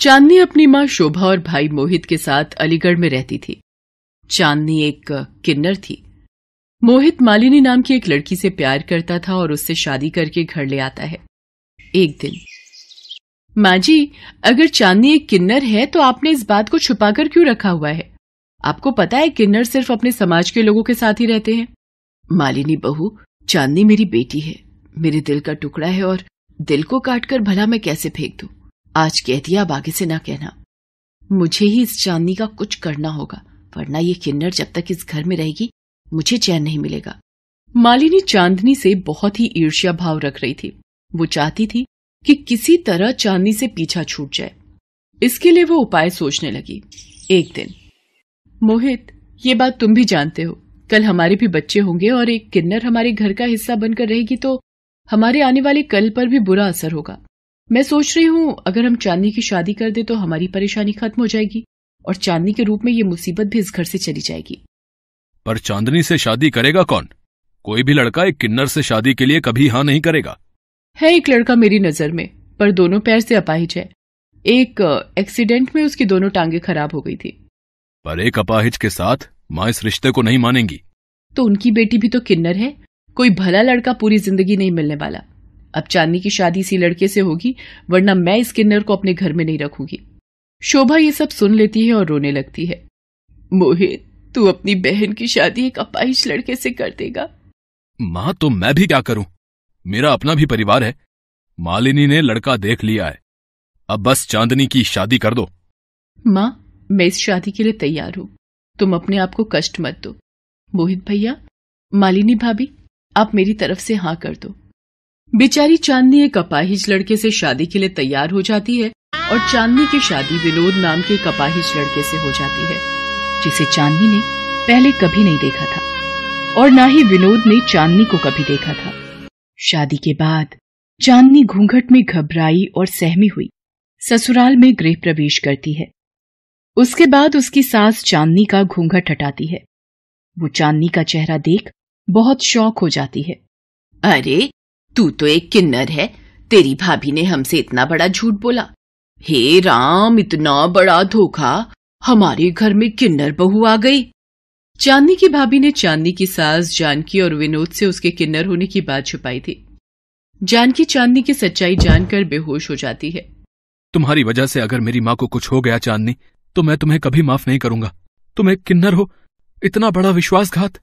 चांदनी अपनी माँ शोभा और भाई मोहित के साथ अलीगढ़ में रहती थी। चांदनी एक किन्नर थी। मोहित मालिनी नाम की एक लड़की से प्यार करता था और उससे शादी करके घर ले आता है। एक दिन, माँ जी, अगर चांदनी एक किन्नर है तो आपने इस बात को छुपाकर क्यों रखा हुआ है? आपको पता है किन्नर सिर्फ अपने समाज के लोगों के साथ ही रहते हैं। मालिनी बहू, चांदनी मेरी बेटी है, मेरे दिल का टुकड़ा है और दिल को काटकर भला मैं कैसे फेंक दूं? आज कह दिया, अब आगे से ना कहना। मुझे ही इस चांदनी का कुछ करना होगा, वरना ये किन्नर जब तक इस घर में रहेगी मुझे चैन नहीं मिलेगा। मालिनी चांदनी से बहुत ही ईर्ष्या भाव रख रही थी। वो चाहती थी कि किसी तरह चांदनी से पीछा छूट जाए। इसके लिए वो उपाय सोचने लगी। एक दिन, मोहित, ये बात तुम भी जानते हो, कल हमारे भी बच्चे होंगे और एक किन्नर हमारे घर का हिस्सा बनकर रहेगी तो हमारे आने वाले कल पर भी बुरा असर होगा। मैं सोच रही हूँ अगर हम चांदनी की शादी कर दे तो हमारी परेशानी खत्म हो जाएगी और चांदनी के रूप में ये मुसीबत भी इस घर से चली जाएगी। पर चांदनी से शादी करेगा कौन? कोई भी लड़का एक किन्नर से शादी के लिए कभी हाँ नहीं करेगा। है एक लड़का मेरी नजर में, पर दोनों पैर से अपाहिज है। एक एक्सीडेंट में उसकी दोनों टांगे खराब हो गई थी। पर एक अपाहिज के साथ माँ इस रिश्ते को नहीं मानेंगी। तो उनकी बेटी भी तो किन्नर है। कोई भला लड़का पूरी जिंदगी नहीं मिलने वाला। अब चांदनी की शादी इसी लड़के से होगी, वरना मैं इस किन्नर को अपने घर में नहीं रखूंगी। शोभा ये सब सुन लेती है और रोने लगती है। मोहित, तू अपनी बहन की शादी एक अपाहिज लड़के से कर देगा? माँ, तो मैं भी क्या करूं? मेरा अपना भी परिवार है। मालिनी ने लड़का देख लिया है, अब बस चांदनी की शादी कर दो। माँ, मैं इस शादी के लिए तैयार हूं, तुम अपने आप को कष्ट मत दो। मोहित भैया, मालिनी भाभी, आप मेरी तरफ से हाँ कर दो। बेचारी चांदनी एक अपाहिज लड़के से शादी के लिए तैयार हो जाती है और चांदनी की शादी विनोद नाम के एक अपाहिज लड़के से हो जाती है, जिसे चांदनी ने पहले कभी नहीं देखा था और ना ही विनोद ने चांदनी को कभी देखा था। शादी के बाद चांदनी घूंघट में घबराई और सहमी हुई ससुराल में गृह प्रवेश करती है। उसके बाद उसकी सास चांदनी का घूंघट हटाती है। वो चांदनी का चेहरा देख बहुत शौक हो जाती है। अरे, तू तो एक किन्नर है, तेरी भाभी ने हमसे इतना बड़ा झूठ बोला। हे राम, इतना बड़ा धोखा, हमारे घर में किन्नर बहू आ गई। चांदनी की भाभी ने चांदनी की सास जानकी और विनोद से उसके किन्नर होने की बात छुपाई थी। जानकी चांदनी की सच्चाई जानकर बेहोश हो जाती है। तुम्हारी वजह से अगर मेरी माँ को कुछ हो गया चांदनी, तो मैं तुम्हें कभी माफ नहीं करूंगा। तुम एक किन्नर हो, इतना बड़ा विश्वासघात।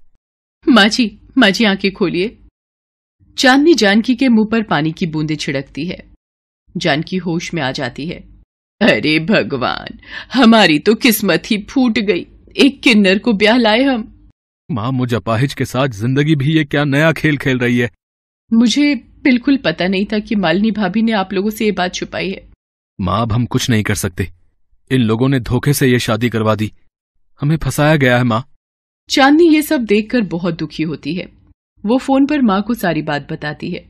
माँ जी आंखें खोलिए। चांदनी जानकी के मुंह पर पानी की बूंदें छिड़कती है। जानकी होश में आ जाती है। अरे भगवान, हमारी तो किस्मत ही फूट गई, एक किन्नर को ब्याह लाए हम। माँ, मुझ अपाहिज के साथ जिंदगी भी ये क्या नया खेल खेल रही है? मुझे बिल्कुल पता नहीं था कि मालिनी भाभी ने आप लोगों से ये बात छुपाई है। माँ, अब हम कुछ नहीं कर सकते। इन लोगों ने धोखे से ये शादी करवा दी, हमें फंसाया गया है माँ। चांदनी ये सब देखकर बहुत दुखी होती है। वो फोन पर माँ को सारी बात बताती है।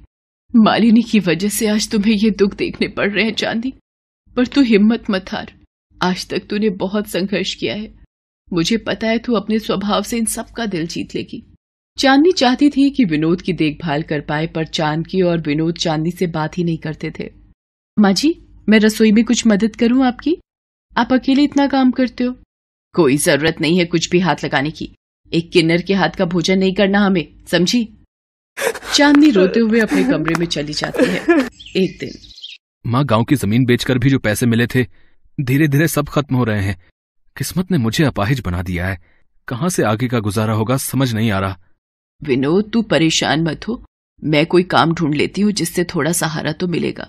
मालिनी की वजह से आज तुम्हें ये दुख देखने पड़ रहे हैं चांदनी, पर तू हिम्मत मत हार। आज तक तूने बहुत संघर्ष किया है। मुझे पता है तू अपने स्वभाव से इन सब का दिल जीत लेगी। चांदनी चाहती थी कि विनोद की देखभाल कर पाए, पर जानकी और विनोद चांदनी से बात ही नहीं करते थे। माँ जी, मैं रसोई में कुछ मदद करूं आपकी? आप अकेले इतना काम करते हो। कोई जरूरत नहीं है कुछ भी हाथ लगाने की। एक किन्नर के हाथ का भोजन नहीं करना हमें, समझी? चांदनी रोते हुए अपने कमरे में चली जाती है। एक दिन, माँ, गांव की जमीन बेचकर भी जो पैसे मिले थे, धीरे धीरे सब खत्म हो रहे हैं। किस्मत ने मुझे अपाहिज बना दिया है। कहाँ से आगे का गुजारा होगा समझ नहीं आ रहा। विनोद, तू परेशान मत हो, मैं कोई काम ढूंढ लेती हूँ जिससे थोड़ा सहारा तो मिलेगा।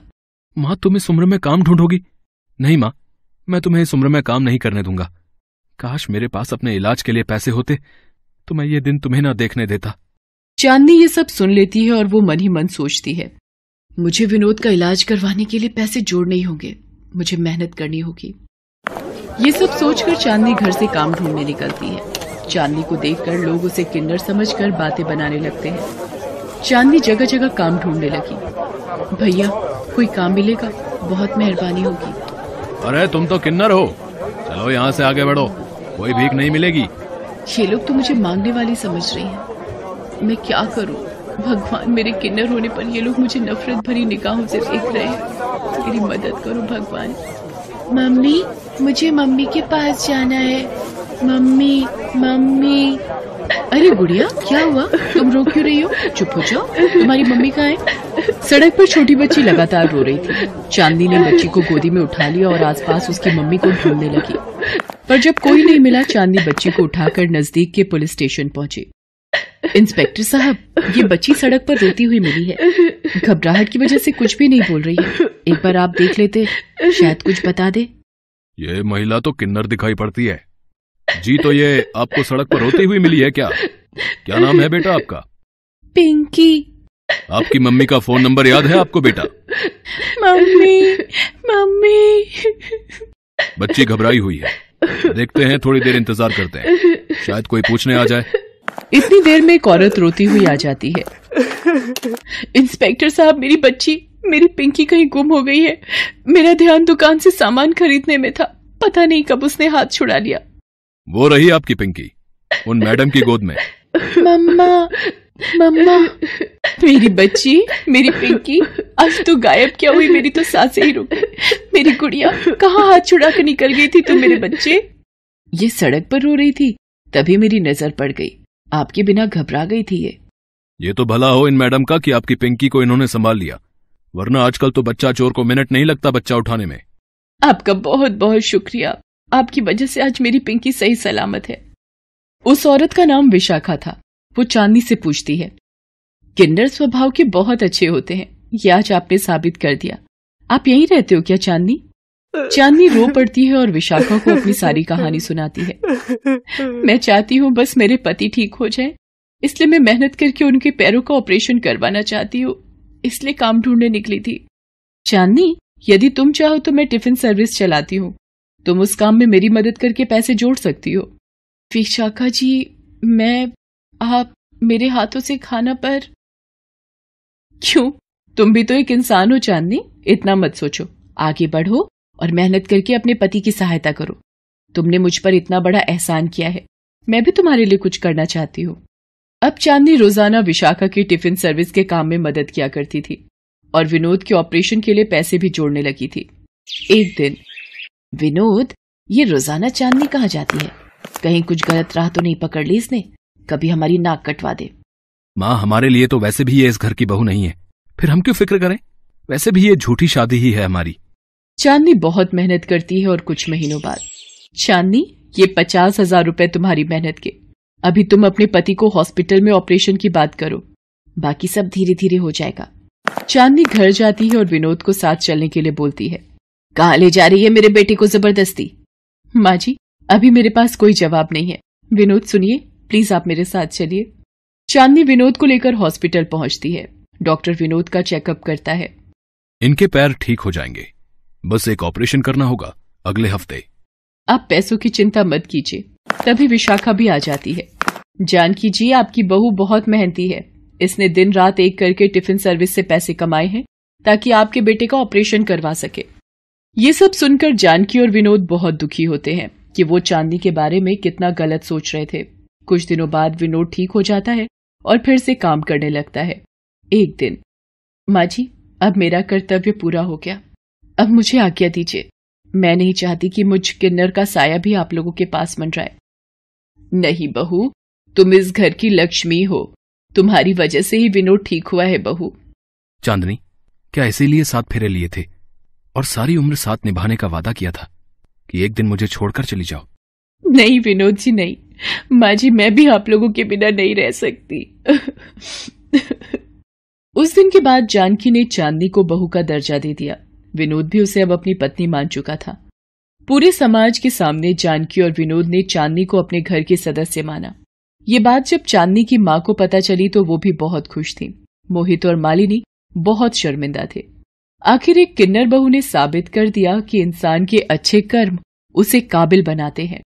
माँ, तुम इस उम्र में काम ढूंढोगी? नहीं माँ, मैं तुम्हें इस उम्र में काम नहीं करने दूंगा। काश मेरे पास अपने इलाज के लिए पैसे होते तो मैं ये दिन तुम्हें ना देखने देता। चांदनी ये सब सुन लेती है और वो मन ही मन सोचती है, मुझे विनोद का इलाज करवाने के लिए पैसे जोड़ने ही होंगे, मुझे मेहनत करनी होगी। ये सब सोचकर चांदनी घर से काम ढूंढने निकलती है। चांदनी को देखकर लोग उसे किन्नर समझकर बातें बनाने लगते हैं। चांदनी जगह जगह काम ढूंढने लगी। भैया, कोई काम मिलेगा? बहुत मेहरबानी होगी। अरे तुम तो किन्नर हो, चलो यहाँ से आगे बढ़ो, कोई भीख नहीं मिलेगी। ये लोग तो मुझे मांगने वाली समझ रही हैं। मैं क्या करूं? भगवान, मेरे किन्नर होने पर ये लोग मुझे नफरत भरी निगाहों से देख रहे हैं। मेरी मदद करो भगवान। मम्मी, मुझे मम्मी के पास जाना है। Mummy, mummy. अरे गुड़िया, क्या हुआ? तुम रो क्यों रही हो? चुप हो जाओ। तुम्हारी मम्मी कहाँ है? सड़क पर छोटी बच्ची लगातार रो रही थी। चांदनी ने बच्ची को गोदी में उठा लिया और आसपास उसकी मम्मी को ढूंढने लगी, पर जब कोई नहीं मिला, चांदनी बच्ची को उठाकर नजदीक के पुलिस स्टेशन पहुंची। इंस्पेक्टर साहब, ये बच्ची सड़क पर रोती हुई मिली है। घबराहट की वजह से कुछ भी नहीं बोल रही है। एक बार आप देख लेते, शायद कुछ बता दे। ये महिला तो किन्नर दिखाई पड़ती है जी। तो ये आपको सड़क पर रोती हुई मिली है क्या? क्या नाम है बेटा आपका? पिंकी। आपकी मम्मी का फोन नंबर याद है आपको बेटा? Mummy, mummy. बच्ची घबराई हुई है, देखते हैं, थोड़ी देर इंतजार करते हैं, शायद कोई पूछने आ जाए। इतनी देर में एक औरत रोती हुई आ जाती है। इंस्पेक्टर साहब, मेरी बच्ची, मेरी पिंकी कहीं गुम हो गई है। मेरा ध्यान दुकान से सामान खरीदने में था, पता नहीं कब उसने हाथ छुड़ा लिया। वो रही आपकी पिंकी, उन मैडम की गोद में। मम्मा, मम्मा। मेरी बच्ची, मेरी पिंकी, आज तो गायब क्या हुई? मेरी तो सांसें ही रुक गई। मेरी गुड़िया, कहाँ हाथ छुड़ा कर निकल गई थी तुम मेरे बच्चे? ये सड़क पर रो रही थी, तभी मेरी नजर पड़ गई। आपके बिना घबरा गई थी ये तो भला हो इन मैडम का कि आपकी पिंकी को इन्होंने संभाल लिया, वरना आजकल तो बच्चा चोर को मिनट नहीं लगता बच्चा उठाने में। आपका बहुत बहुत शुक्रिया, आपकी वजह से आज मेरी पिंकी सही सलामत है। उस औरत का नाम विशाखा था। वो चांदनी से पूछती है, किन्नर स्वभाव के बहुत अच्छे होते हैं, ये आज आपने साबित कर दिया। आप यहीं रहते हो क्या चांदनी? चांदनी रो पड़ती है और विशाखा को अपनी सारी कहानी सुनाती है। मैं चाहती हूँ बस मेरे पति ठीक हो जाए, इसलिए मैं मेहनत करके उनके पैरों का ऑपरेशन करवाना चाहती हूँ, इसलिए काम ढूंढने निकली थी। चांदनी, यदि तुम चाहो तो मैं टिफिन सर्विस चलाती हूँ, तुम उस काम में मेरी मदद करके पैसे जोड़ सकती हो। विशाखा जी, आप मेरे हाथों से खाना पर। क्यों, तुम भी तो एक इंसान हो चांदनी, इतना मत सोचो, आगे बढ़ो और मेहनत करके अपने पति की सहायता करो। तुमने मुझ पर इतना बड़ा एहसान किया है, मैं भी तुम्हारे लिए कुछ करना चाहती हूँ। अब चांदनी रोजाना विशाखा की टिफिन सर्विस के काम में मदद किया करती थी और विनोद के ऑपरेशन के लिए पैसे भी जोड़ने लगी थी। एक दिन, विनोद, ये रोजाना चांदनी कहाँ जाती है? कहीं कुछ गलत राह तो नहीं पकड़ ली इसने? कभी हमारी नाक कटवा दे। माँ, हमारे लिए तो वैसे भी ये इस घर की बहू नहीं है, फिर हम क्यों फिक्र करें? वैसे भी ये झूठी शादी ही है हमारी। चांदनी बहुत मेहनत करती है और कुछ महीनों बाद, चांदनी, ये 50,000 रुपए तुम्हारी मेहनत के। अभी तुम अपने पति को हॉस्पिटल में ऑपरेशन की बात करो, बाकी सब धीरे धीरे हो जाएगा। चांदनी घर जाती है और विनोद को साथ चलने के लिए बोलती है। कहाँ ले जा रही है मेरे बेटे को जबरदस्ती? माँ जी, अभी मेरे पास कोई जवाब नहीं है। विनोद सुनिए, प्लीज आप मेरे साथ चलिए। चांदनी विनोद को लेकर हॉस्पिटल पहुंचती है। डॉक्टर विनोद का चेकअप करता है। इनके पैर ठीक हो जाएंगे, बस एक ऑपरेशन करना होगा अगले हफ्ते। आप पैसों की चिंता मत कीजिए। तभी विशाखा भी आ जाती है। जानकी जी, आपकी बहू बहुत मेहनती है, इसने दिन रात एक करके टिफिन सर्विस से पैसे कमाए हैं ताकि आपके बेटे का ऑपरेशन करवा सके। ये सब सुनकर जानकी और विनोद बहुत दुखी होते हैं कि वो चांदनी के बारे में कितना गलत सोच रहे थे। कुछ दिनों बाद विनोद ठीक हो जाता है और फिर से काम करने लगता है। एक दिन, माँ जी, अब मेरा कर्तव्य पूरा हो गया, अब मुझे आज्ञा दीजिए। मैं नहीं चाहती कि मुझ किन्नर का साया भी आप लोगों के पास मंडराए। नहीं बहू, तुम इस घर की लक्ष्मी हो, तुम्हारी वजह से ही विनोद ठीक हुआ है बहू। चांदनी, क्या इसीलिए 7 फेरे लिए थे और सारी उम्र साथ निभाने का वादा किया था कि एक दिन मुझे छोड़कर चली जाओ? नहीं विनोद जी, नहीं। माँ जी, मैं भी आप लोगों के बिना नहीं रह सकती। उस दिन के बाद जानकी ने चांदनी को बहू का दर्जा दे दिया। विनोद भी उसे अब अपनी पत्नी मान चुका था। पूरे समाज के सामने जानकी और विनोद ने चांदनी को अपने घर के सदस्य माना। ये बात जब चांदनी की माँ को पता चली तो वो भी बहुत खुश थी। मोहित और मालिनी बहुत शर्मिंदा थे। आखिर एक किन्नर बहू ने साबित कर दिया कि इंसान के अच्छे कर्म उसे काबिल बनाते हैं।